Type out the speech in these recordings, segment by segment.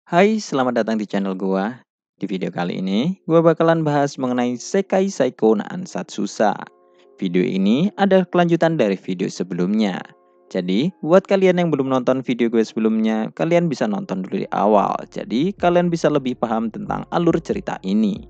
Hai, selamat datang di channel gua. Di video kali ini, gua bakalan bahas mengenai Sekai Seiko no Ansatsusa. Video ini adalah kelanjutan dari video sebelumnya. Jadi, buat kalian yang belum nonton video gue sebelumnya, kalian bisa nonton dulu di awal. Jadi, kalian bisa lebih paham tentang alur cerita ini.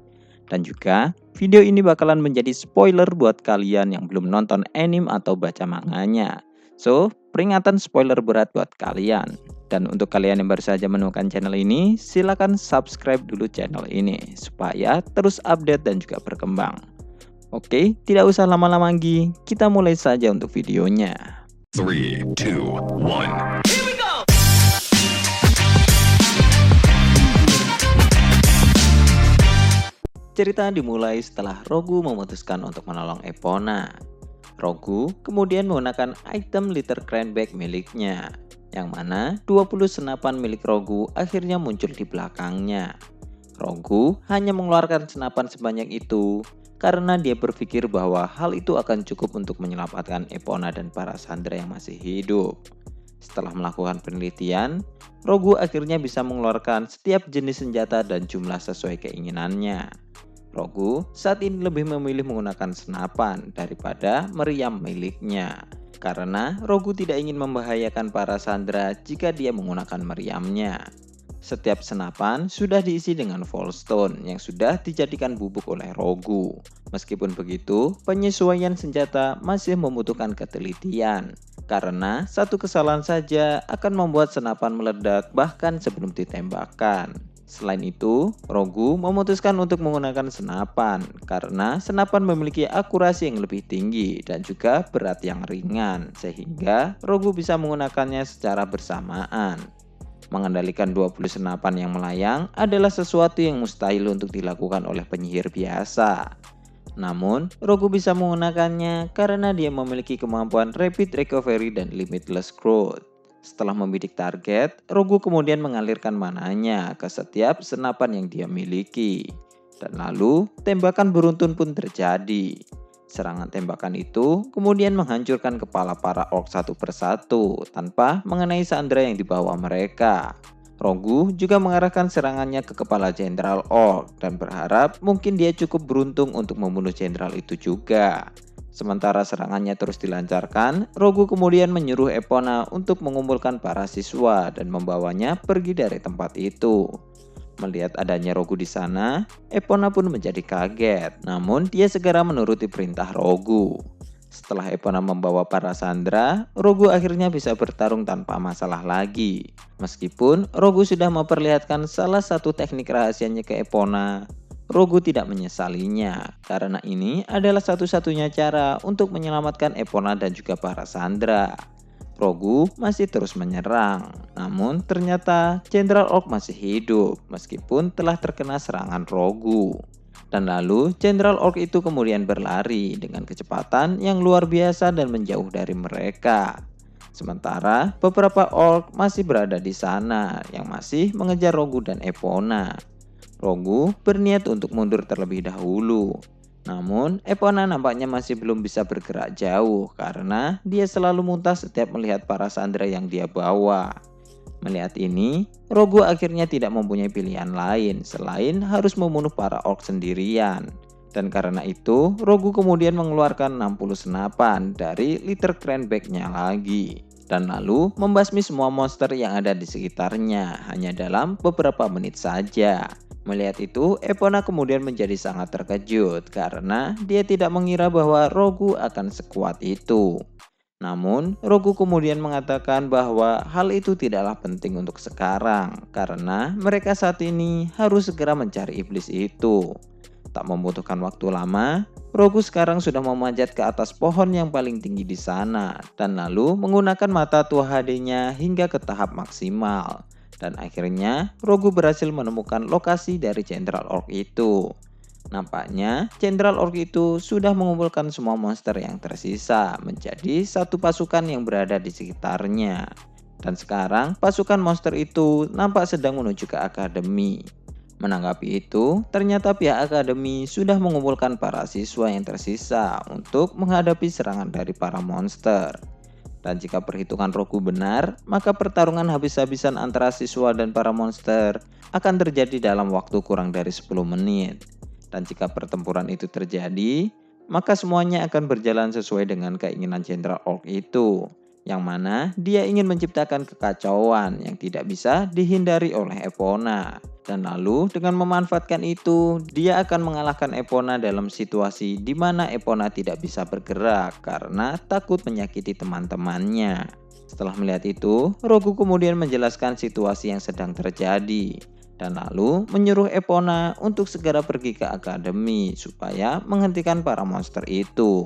Dan juga, video ini bakalan menjadi spoiler buat kalian yang belum nonton anime atau baca manganya. So, peringatan spoiler berat buat kalian. Dan untuk kalian yang baru saja menemukan channel ini, silakan subscribe dulu channel ini supaya terus update dan juga berkembang. Oke, tidak usah lama-lama lagi, kita mulai saja untuk videonya. 3, 2, 1. Cerita dimulai setelah Rogu memutuskan untuk menolong Epona. Rogu kemudian menggunakan item litter crane bag miliknya, yang mana 20 senapan milik Rogu akhirnya muncul di belakangnya. Rogu hanya mengeluarkan senapan sebanyak itu karena dia berpikir bahwa hal itu akan cukup untuk menyelamatkan Epona dan para sandera yang masih hidup. Setelah melakukan penelitian, Rogu akhirnya bisa mengeluarkan setiap jenis senjata dan jumlah sesuai keinginannya. Rogu saat ini lebih memilih menggunakan senapan daripada meriam miliknya. Karena Rogu tidak ingin membahayakan para sandera jika dia menggunakan meriamnya. Setiap senapan sudah diisi dengan Volstone yang sudah dijadikan bubuk oleh Rogu. Meskipun begitu, penyesuaian senjata masih membutuhkan ketelitian. Karena satu kesalahan saja akan membuat senapan meledak bahkan sebelum ditembakkan. Selain itu, Rogu memutuskan untuk menggunakan senapan karena senapan memiliki akurasi yang lebih tinggi dan juga berat yang ringan, sehingga Rogu bisa menggunakannya secara bersamaan. Mengendalikan 20 senapan yang melayang adalah sesuatu yang mustahil untuk dilakukan oleh penyihir biasa. Namun, Rogu bisa menggunakannya karena dia memiliki kemampuan Rapid Recovery dan Limitless Growth. Setelah membidik target, Rogu kemudian mengalirkan mananya ke setiap senapan yang dia miliki. Dan lalu, tembakan beruntun pun terjadi. Serangan tembakan itu kemudian menghancurkan kepala para orc satu persatu tanpa mengenai sandera yang dibawa mereka. Rogu juga mengarahkan serangannya ke kepala Jenderal Orc dan berharap mungkin dia cukup beruntung untuk membunuh jenderal itu juga. Sementara serangannya terus dilancarkan, Rogu kemudian menyuruh Epona untuk mengumpulkan para siswa dan membawanya pergi dari tempat itu. Melihat adanya Rogu di sana, Epona pun menjadi kaget, namun dia segera menuruti perintah Rogu. Setelah Epona membawa para sandera, Rogu akhirnya bisa bertarung tanpa masalah lagi. Meskipun Rogu sudah memperlihatkan salah satu teknik rahasianya ke Epona, Rogu tidak menyesalinya, karena ini adalah satu-satunya cara untuk menyelamatkan Epona dan juga para sandera. Rogu masih terus menyerang, namun ternyata Jenderal Orc masih hidup meskipun telah terkena serangan Rogu. Dan lalu Jenderal Orc itu kemudian berlari dengan kecepatan yang luar biasa dan menjauh dari mereka. Sementara beberapa Orc masih berada di sana yang masih mengejar Rogu dan Epona. Rogu berniat untuk mundur terlebih dahulu. Namun, Epona nampaknya masih belum bisa bergerak jauh karena dia selalu muntah setiap melihat para sandera yang dia bawa. Melihat ini, Rogu akhirnya tidak mempunyai pilihan lain selain harus membunuh para orc sendirian. Dan karena itu, Rogu kemudian mengeluarkan 60 senapan dari litter crane bag-nya lagi. Dan lalu membasmi semua monster yang ada di sekitarnya hanya dalam beberapa menit saja. Melihat itu, Epona kemudian menjadi sangat terkejut karena dia tidak mengira bahwa Rogu akan sekuat itu. Namun, Rogu kemudian mengatakan bahwa hal itu tidaklah penting untuk sekarang karena mereka saat ini harus segera mencari iblis itu. Tak membutuhkan waktu lama, Rogu sekarang sudah memanjat ke atas pohon yang paling tinggi di sana dan lalu menggunakan mata tua HD-nya hingga ke tahap maksimal. Dan akhirnya Rogu berhasil menemukan lokasi dari Jenderal Orc itu. Nampaknya Jenderal Orc itu sudah mengumpulkan semua monster yang tersisa menjadi satu pasukan yang berada di sekitarnya. Dan sekarang pasukan monster itu nampak sedang menuju ke akademi. Menanggapi itu, ternyata pihak akademi sudah mengumpulkan para siswa yang tersisa untuk menghadapi serangan dari para monster. Dan jika perhitungan Rogu benar, maka pertarungan habis-habisan antara siswa dan para monster akan terjadi dalam waktu kurang dari 10 menit. Dan jika pertempuran itu terjadi, maka semuanya akan berjalan sesuai dengan keinginan Jenderal Orc itu, yang mana dia ingin menciptakan kekacauan yang tidak bisa dihindari oleh Epona. Dan lalu dengan memanfaatkan itu, dia akan mengalahkan Epona dalam situasi di mana Epona tidak bisa bergerak karena takut menyakiti teman-temannya. Setelah melihat itu, Rogu kemudian menjelaskan situasi yang sedang terjadi. Dan lalu menyuruh Epona untuk segera pergi ke akademi supaya menghentikan para monster itu.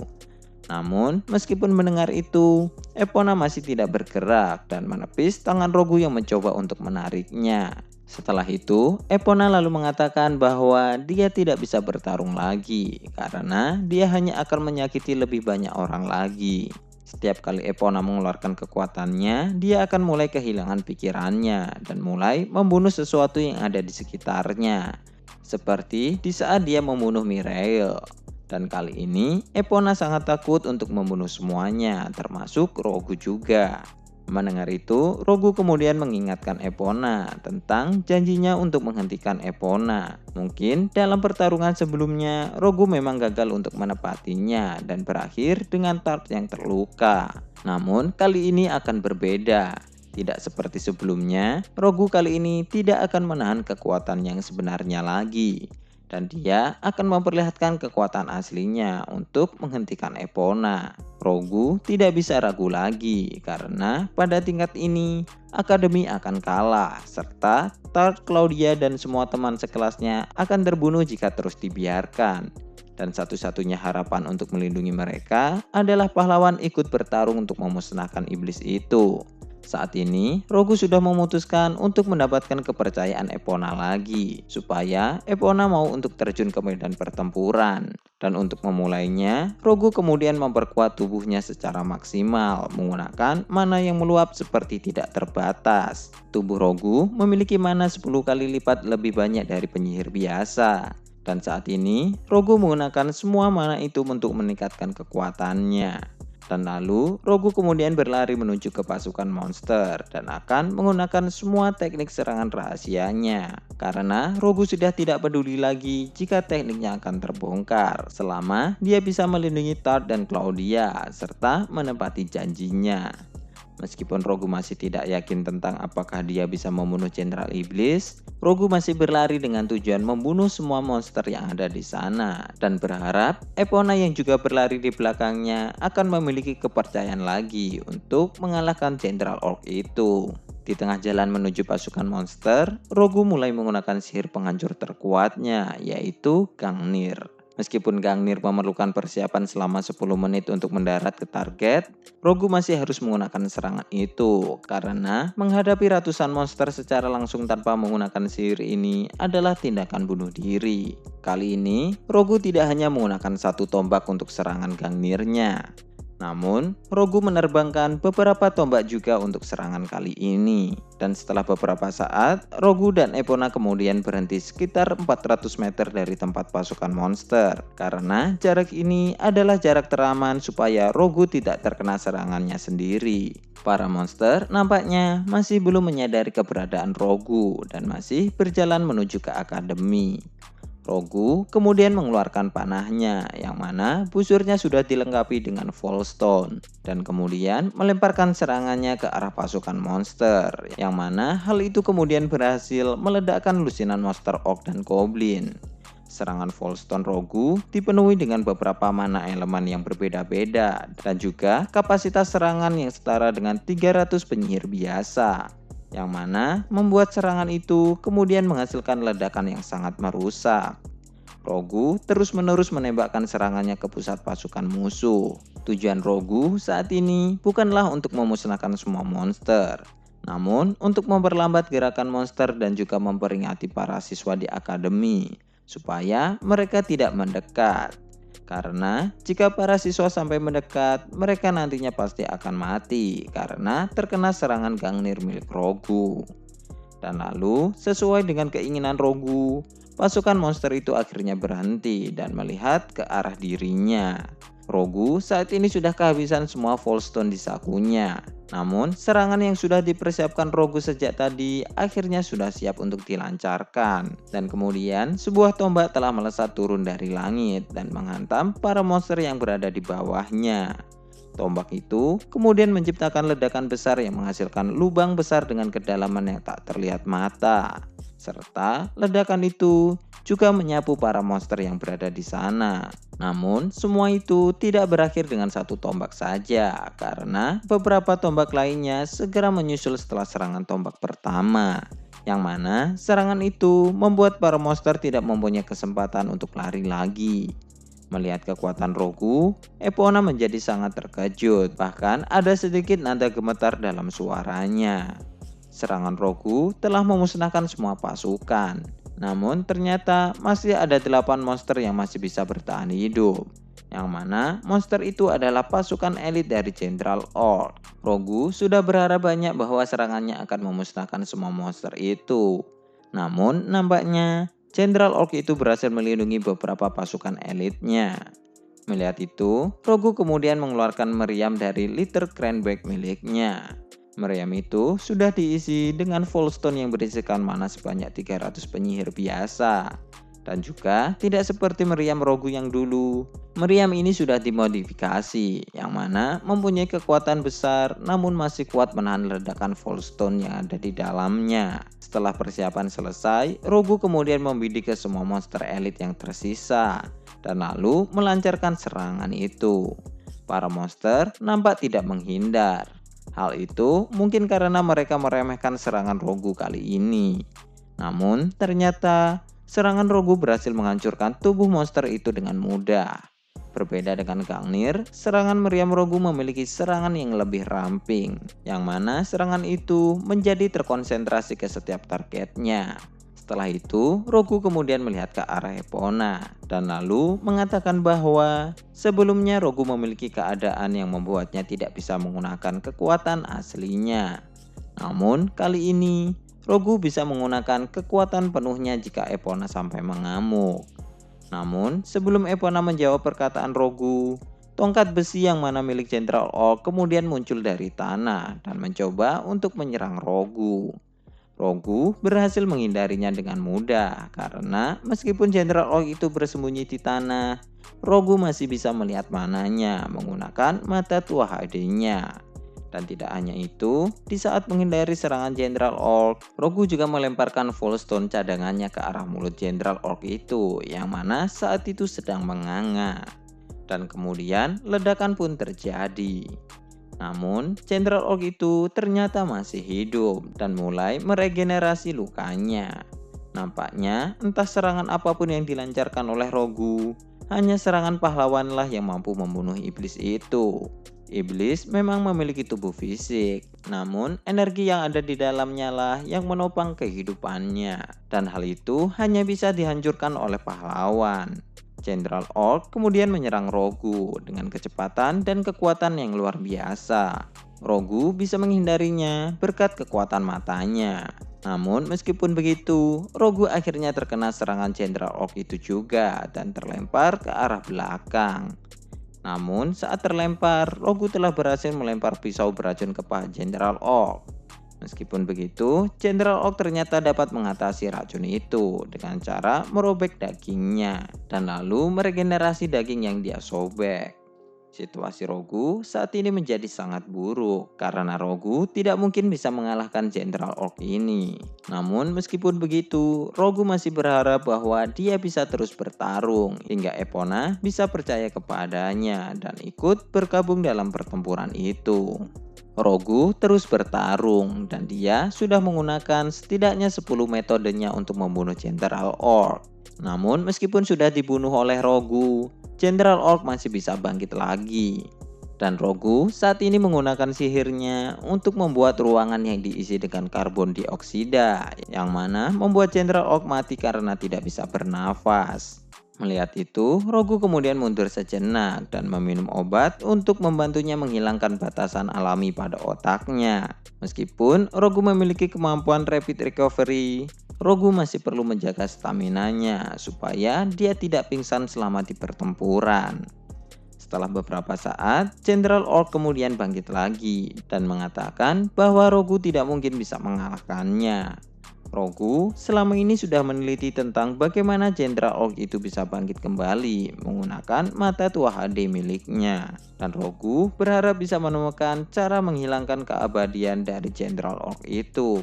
Namun, meskipun mendengar itu, Epona masih tidak bergerak dan menepis tangan Rogu yang mencoba untuk menariknya. Setelah itu, Epona lalu mengatakan bahwa dia tidak bisa bertarung lagi karena dia hanya akan menyakiti lebih banyak orang lagi. Setiap kali Epona mengeluarkan kekuatannya, dia akan mulai kehilangan pikirannya dan mulai membunuh sesuatu yang ada di sekitarnya. Seperti di saat dia membunuh Mirael. Dan kali ini, Epona sangat takut untuk membunuh semuanya, termasuk Rogu juga. Mendengar itu, Rogu kemudian mengingatkan Epona tentang janjinya untuk menghentikan Epona. Mungkin dalam pertarungan sebelumnya, Rogu memang gagal untuk menepatinya dan berakhir dengan Tart yang terluka. Namun, kali ini akan berbeda. Tidak seperti sebelumnya, Rogu kali ini tidak akan menahan kekuatan yang sebenarnya lagi. Dan dia akan memperlihatkan kekuatan aslinya untuk menghentikan Epona. Rogu tidak bisa ragu lagi karena pada tingkat ini akademi akan kalah serta Tart, Claudia dan semua teman sekelasnya akan terbunuh jika terus dibiarkan. Dan satu-satunya harapan untuk melindungi mereka adalah pahlawan ikut bertarung untuk memusnahkan iblis itu. Saat ini, Rogu sudah memutuskan untuk mendapatkan kepercayaan Epona lagi, supaya Epona mau untuk terjun ke medan pertempuran. Dan untuk memulainya, Rogu kemudian memperkuat tubuhnya secara maksimal, menggunakan mana yang meluap seperti tidak terbatas. Tubuh Rogu memiliki mana 10 kali lipat lebih banyak dari penyihir biasa. Dan saat ini, Rogu menggunakan semua mana itu untuk meningkatkan kekuatannya. Dan lalu, Rogu kemudian berlari menuju ke pasukan monster dan akan menggunakan semua teknik serangan rahasianya. Karena Rogu sudah tidak peduli lagi jika tekniknya akan terbongkar selama dia bisa melindungi Tart dan Claudia serta menepati janjinya. Meskipun Rogu masih tidak yakin tentang apakah dia bisa membunuh Jenderal Iblis, Rogu masih berlari dengan tujuan membunuh semua monster yang ada di sana dan berharap Epona yang juga berlari di belakangnya akan memiliki kepercayaan lagi untuk mengalahkan Jenderal Orc itu. Di tengah jalan menuju pasukan monster, Rogu mulai menggunakan sihir penghancur terkuatnya, yaitu Gangnir. Meskipun Gangnir memerlukan persiapan selama 10 menit untuk mendarat ke target, Rogu masih harus menggunakan serangan itu karena menghadapi ratusan monster secara langsung tanpa menggunakan sihir ini adalah tindakan bunuh diri. Kali ini, Rogu tidak hanya menggunakan satu tombak untuk serangan Gangnirnya. Namun, Rogu menerbangkan beberapa tombak juga untuk serangan kali ini. Dan setelah beberapa saat, Rogu dan Epona kemudian berhenti sekitar 400 meter dari tempat pasukan monster. Karena jarak ini adalah jarak teraman supaya Rogu tidak terkena serangannya sendiri. Para monster nampaknya masih belum menyadari keberadaan Rogu dan masih berjalan menuju ke akademi. Rogu kemudian mengeluarkan panahnya yang mana busurnya sudah dilengkapi dengan Volstone dan kemudian melemparkan serangannya ke arah pasukan monster yang mana hal itu kemudian berhasil meledakkan lusinan monster orc dan goblin. Serangan Volstone Rogu dipenuhi dengan beberapa mana elemen yang berbeda-beda dan juga kapasitas serangan yang setara dengan 300 penyihir biasa. Yang mana membuat serangan itu kemudian menghasilkan ledakan yang sangat merusak. Rogu terus-menerus menembakkan serangannya ke pusat pasukan musuh. Tujuan Rogu saat ini bukanlah untuk memusnahkan semua monster, namun untuk memperlambat gerakan monster dan juga memperingati para siswa di akademi, supaya mereka tidak mendekat. Karena jika para siswa sampai mendekat, mereka nantinya pasti akan mati karena terkena serangan Gangnir milik Rogu. Dan lalu, sesuai dengan keinginan Rogu, pasukan monster itu akhirnya berhenti dan melihat ke arah dirinya. Rogu saat ini sudah kehabisan semua Volstone di sakunya. Namun, serangan yang sudah dipersiapkan Rogu sejak tadi akhirnya sudah siap untuk dilancarkan. Dan kemudian, sebuah tombak telah melesat turun dari langit dan menghantam para monster yang berada di bawahnya. Tombak itu kemudian menciptakan ledakan besar yang menghasilkan lubang besar dengan kedalaman yang tak terlihat mata. Serta ledakan itu juga menyapu para monster yang berada di sana. Namun, semua itu tidak berakhir dengan satu tombak saja, karena beberapa tombak lainnya segera menyusul setelah serangan tombak pertama. Yang mana serangan itu membuat para monster tidak mempunyai kesempatan untuk lari lagi. Melihat kekuatan Rogu, Epona menjadi sangat terkejut, bahkan ada sedikit nada gemetar dalam suaranya. Serangan Rogu telah memusnahkan semua pasukan. Namun ternyata masih ada 8 monster yang masih bisa bertahan hidup. Yang mana monster itu adalah pasukan elit dari General Orc. Rogu sudah berharap banyak bahwa serangannya akan memusnahkan semua monster itu. Namun nampaknya General Orc itu berhasil melindungi beberapa pasukan elitnya. Melihat itu, Rogu kemudian mengeluarkan meriam dari liter cranberry miliknya. Meriam itu sudah diisi dengan Volstone yang berisikan mana sebanyak 300 penyihir biasa. Dan juga tidak seperti meriam Rogu yang dulu. Meriam ini sudah dimodifikasi, yang mana mempunyai kekuatan besar namun masih kuat menahan ledakan Volstone yang ada di dalamnya. Setelah persiapan selesai, Rogu kemudian membidik ke semua monster elit yang tersisa. Dan lalu melancarkan serangan itu. Para monster nampak tidak menghindar. Hal itu mungkin karena mereka meremehkan serangan Rogu kali ini. Namun ternyata serangan Rogu berhasil menghancurkan tubuh monster itu dengan mudah. Berbeda dengan Gungnir, serangan meriam Rogu memiliki serangan yang lebih ramping, yang mana serangan itu menjadi terkonsentrasi ke setiap targetnya. Setelah itu, Rogu kemudian melihat ke arah Epona dan lalu mengatakan bahwa sebelumnya Rogu memiliki keadaan yang membuatnya tidak bisa menggunakan kekuatan aslinya. Namun kali ini Rogu bisa menggunakan kekuatan penuhnya jika Epona sampai mengamuk. Namun sebelum Epona menjawab perkataan Rogu, tongkat besi yang mana milik General Orc kemudian muncul dari tanah dan mencoba untuk menyerang Rogu. Rogu berhasil menghindarinya dengan mudah karena meskipun General Orc itu bersembunyi di tanah, Rogu masih bisa melihat mananya menggunakan mata tua HD-nya. Dan tidak hanya itu, di saat menghindari serangan General Orc, Rogu juga melemparkan Volstone cadangannya ke arah mulut General Orc itu, yang mana saat itu sedang menganga. Dan kemudian ledakan pun terjadi. Namun, General Orc itu ternyata masih hidup dan mulai meregenerasi lukanya. Nampaknya entah serangan apapun yang dilancarkan oleh Rogu, hanya serangan pahlawanlah yang mampu membunuh iblis itu. Iblis memang memiliki tubuh fisik, namun energi yang ada di dalamnya lah yang menopang kehidupannya. Dan hal itu hanya bisa dihancurkan oleh pahlawan. General Orc kemudian menyerang Rogu dengan kecepatan dan kekuatan yang luar biasa. Rogu bisa menghindarinya berkat kekuatan matanya. Namun meskipun begitu, Rogu akhirnya terkena serangan General Orc itu juga dan terlempar ke arah belakang. Namun saat terlempar, Rogu telah berhasil melempar pisau beracun ke paha General Orc. Meskipun begitu, General Orc ternyata dapat mengatasi racun itu dengan cara merobek dagingnya dan lalu meregenerasi daging yang dia sobek. Situasi Rogu saat ini menjadi sangat buruk karena Rogu tidak mungkin bisa mengalahkan General Orc ini. Namun meskipun begitu, Rogu masih berharap bahwa dia bisa terus bertarung hingga Epona bisa percaya kepadanya dan ikut bergabung dalam pertempuran itu. Rogu terus bertarung dan dia sudah menggunakan setidaknya 10 metodenya untuk membunuh General Orc. Namun meskipun sudah dibunuh oleh Rogu, General Orc masih bisa bangkit lagi. Dan Rogu saat ini menggunakan sihirnya untuk membuat ruangan yang diisi dengan karbon dioksida, yang mana membuat General Orc mati karena tidak bisa bernafas. Melihat itu, Rogu kemudian mundur sejenak dan meminum obat untuk membantunya menghilangkan batasan alami pada otaknya. Meskipun Rogu memiliki kemampuan rapid recovery, Rogu masih perlu menjaga staminanya supaya dia tidak pingsan selama di pertempuran. Setelah beberapa saat, Jenderal Orc kemudian bangkit lagi dan mengatakan bahwa Rogu tidak mungkin bisa mengalahkannya. Rogu selama ini sudah meneliti tentang bagaimana Jenderal Orc itu bisa bangkit kembali menggunakan mata tua HD miliknya. Dan Rogu berharap bisa menemukan cara menghilangkan keabadian dari Jenderal Orc itu.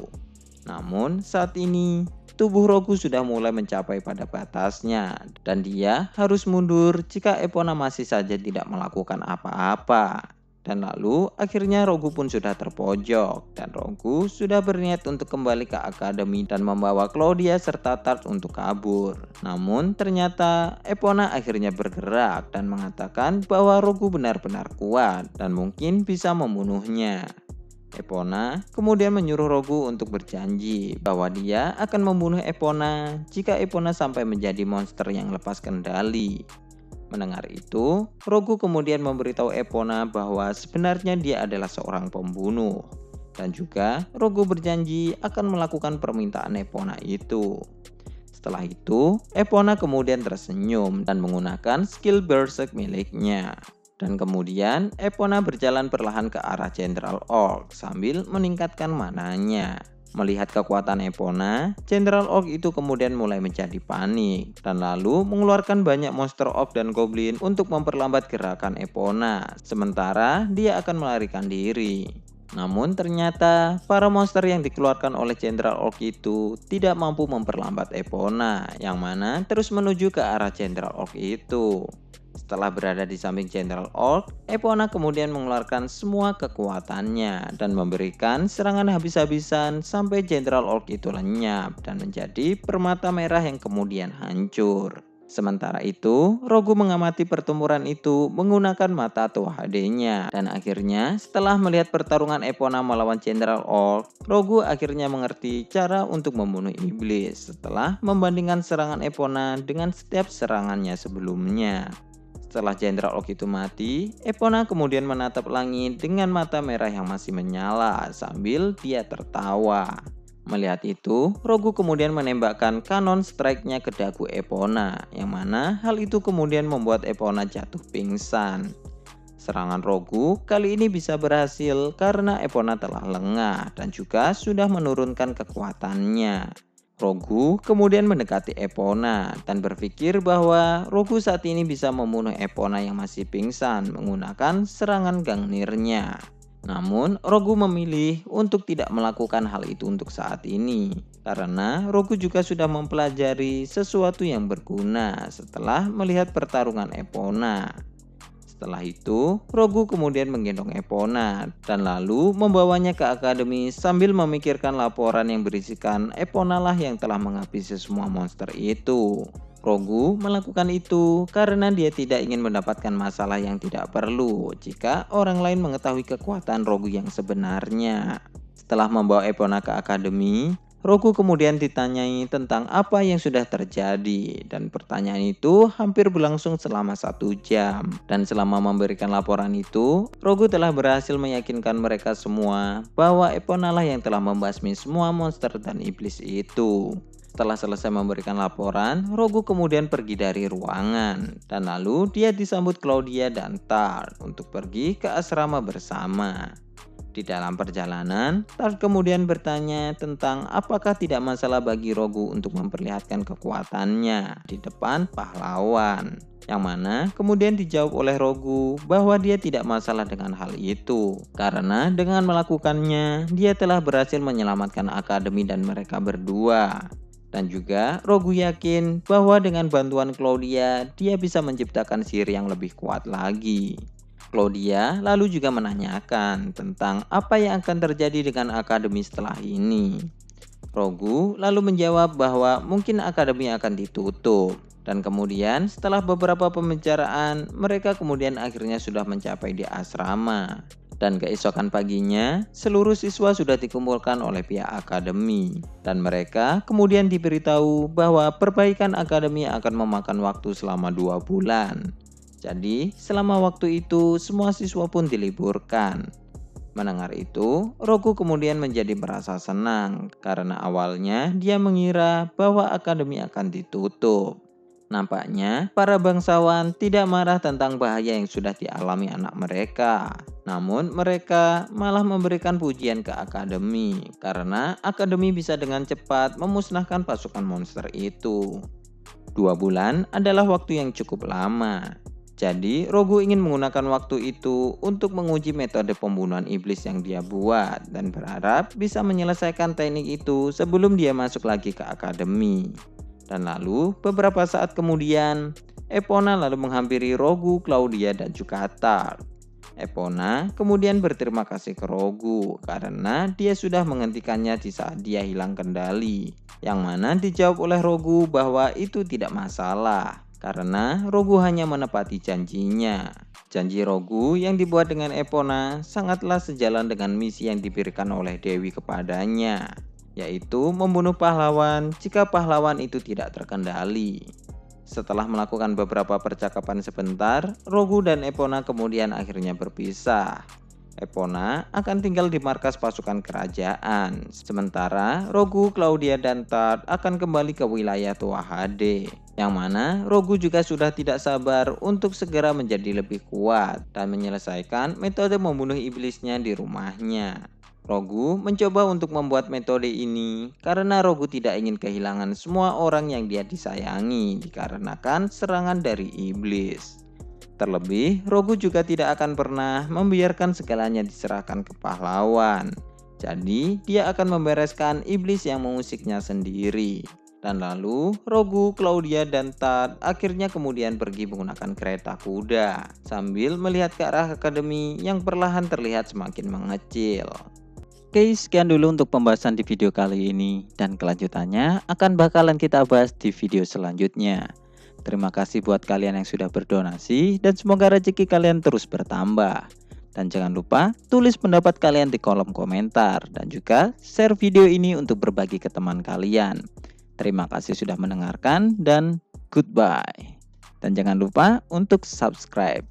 Namun saat ini tubuh Rogu sudah mulai mencapai pada batasnya dan dia harus mundur jika Epona masih saja tidak melakukan apa-apa. Dan lalu akhirnya Rogu pun sudah terpojok dan Rogu sudah berniat untuk kembali ke akademi dan membawa Claudia serta Tart untuk kabur. Namun ternyata Epona akhirnya bergerak dan mengatakan bahwa Rogu benar-benar kuat dan mungkin bisa membunuhnya. Epona kemudian menyuruh Rogu untuk berjanji bahwa dia akan membunuh Epona jika Epona sampai menjadi monster yang lepas kendali. Mendengar itu, Rogu kemudian memberitahu Epona bahwa sebenarnya dia adalah seorang pembunuh. Dan juga Rogu berjanji akan melakukan permintaan Epona itu. Setelah itu, Epona kemudian tersenyum dan menggunakan skill Berserk miliknya. Dan kemudian Epona berjalan perlahan ke arah Jenderal Orc sambil meningkatkan mananya. Melihat kekuatan Epona, Jenderal Orc itu kemudian mulai menjadi panik dan lalu mengeluarkan banyak monster orc dan goblin untuk memperlambat gerakan Epona, sementara dia akan melarikan diri. Namun ternyata para monster yang dikeluarkan oleh Jenderal Orc itu tidak mampu memperlambat Epona, yang mana terus menuju ke arah Jenderal Orc itu. Setelah berada di samping Jenderal Orc, Epona kemudian mengeluarkan semua kekuatannya dan memberikan serangan habis-habisan sampai Jenderal Orc itu lenyap dan menjadi permata merah yang kemudian hancur. Sementara itu, Rogu mengamati pertempuran itu menggunakan mata tua HD-nya dan akhirnya setelah melihat pertarungan Epona melawan Jenderal Orc, Rogu akhirnya mengerti cara untuk membunuh iblis setelah membandingkan serangan Epona dengan setiap serangannya sebelumnya. Setelah Jenderal Orc itu mati, Epona kemudian menatap langit dengan mata merah yang masih menyala sambil dia tertawa. Melihat itu, Rogu kemudian menembakkan kanon strike-nya ke dagu Epona, yang mana hal itu kemudian membuat Epona jatuh pingsan. Serangan Rogu kali ini bisa berhasil karena Epona telah lengah dan juga sudah menurunkan kekuatannya. Rogu kemudian mendekati Epona dan berpikir bahwa Rogu saat ini bisa membunuh Epona yang masih pingsan menggunakan serangan Gangnirnya. Namun Rogu memilih untuk tidak melakukan hal itu untuk saat ini karena Rogu juga sudah mempelajari sesuatu yang berguna setelah melihat pertarungan Epona. Setelah itu, Rogu kemudian menggendong Epona dan lalu membawanya ke akademi sambil memikirkan laporan yang berisikan Epona lah yang telah menghabisi semua monster itu. Rogu melakukan itu karena dia tidak ingin mendapatkan masalah yang tidak perlu jika orang lain mengetahui kekuatan Rogu yang sebenarnya. Setelah membawa Epona ke akademi, Rogu kemudian ditanyai tentang apa yang sudah terjadi dan pertanyaan itu hampir berlangsung selama 1 jam. Dan selama memberikan laporan itu, Rogu telah berhasil meyakinkan mereka semua bahwa Epona lah yang telah membasmi semua monster dan iblis itu. Setelah selesai memberikan laporan, Rogu kemudian pergi dari ruangan dan lalu dia disambut Claudia dan Tart untuk pergi ke asrama bersama. Di dalam perjalanan, Tart kemudian bertanya tentang apakah tidak masalah bagi Rogu untuk memperlihatkan kekuatannya di depan pahlawan. Yang mana kemudian dijawab oleh Rogu bahwa dia tidak masalah dengan hal itu. Karena dengan melakukannya, dia telah berhasil menyelamatkan akademi dan mereka berdua. Dan juga Rogu yakin bahwa dengan bantuan Claudia, dia bisa menciptakan sihir yang lebih kuat lagi. Claudia lalu juga menanyakan tentang apa yang akan terjadi dengan akademi setelah ini. Rogu lalu menjawab bahwa mungkin akademi akan ditutup. Dan kemudian setelah beberapa pembicaraan, mereka kemudian akhirnya sudah mencapai di asrama. Dan keesokan paginya, seluruh siswa sudah dikumpulkan oleh pihak akademi. Dan mereka kemudian diberitahu bahwa perbaikan akademi akan memakan waktu selama 2 bulan. Jadi, selama waktu itu semua siswa pun diliburkan. Mendengar itu, Rogu kemudian menjadi merasa senang karena awalnya dia mengira bahwa akademi akan ditutup. Nampaknya para bangsawan tidak marah tentang bahaya yang sudah dialami anak mereka. Namun mereka malah memberikan pujian ke akademi karena akademi bisa dengan cepat memusnahkan pasukan monster itu. 2 bulan adalah waktu yang cukup lama. Jadi Rogu ingin menggunakan waktu itu untuk menguji metode pembunuhan iblis yang dia buat dan berharap bisa menyelesaikan teknik itu sebelum dia masuk lagi ke akademi. Dan lalu beberapa saat kemudian Epona lalu menghampiri Rogu, Claudia, dan juga Tart. Epona kemudian berterima kasih ke Rogu karena dia sudah menghentikannya di saat dia hilang kendali. Yang mana dijawab oleh Rogu bahwa itu tidak masalah karena Rogu hanya menepati janjinya. Janji Rogu yang dibuat dengan Epona sangatlah sejalan dengan misi yang diberikan oleh Dewi kepadanya, yaitu membunuh pahlawan jika pahlawan itu tidak terkendali. Setelah melakukan beberapa percakapan sebentar, Rogu dan Epona kemudian akhirnya berpisah. Epona akan tinggal di markas pasukan kerajaan, sementara Rogu, Claudia, dan Tart akan kembali ke wilayah Tua HD, yang mana Rogu juga sudah tidak sabar untuk segera menjadi lebih kuat dan menyelesaikan metode membunuh iblisnya di rumahnya. Rogu mencoba untuk membuat metode ini karena Rogu tidak ingin kehilangan semua orang yang dia disayangi dikarenakan serangan dari iblis. Terlebih, Rogu juga tidak akan pernah membiarkan segalanya diserahkan ke pahlawan. Jadi, dia akan membereskan iblis yang mengusiknya sendiri. Dan lalu, Rogu, Claudia, dan Tart akhirnya kemudian pergi menggunakan kereta kuda sambil melihat ke arah akademi yang perlahan terlihat semakin mengecil. Oke, sekian dulu untuk pembahasan di video kali ini, dan kelanjutannya akan bakalan kita bahas di video selanjutnya. Terima kasih buat kalian yang sudah berdonasi dan semoga rezeki kalian terus bertambah. Dan jangan lupa tulis pendapat kalian di kolom komentar dan juga share video ini untuk berbagi ke teman kalian. Terima kasih sudah mendengarkan dan goodbye. Dan jangan lupa untuk subscribe.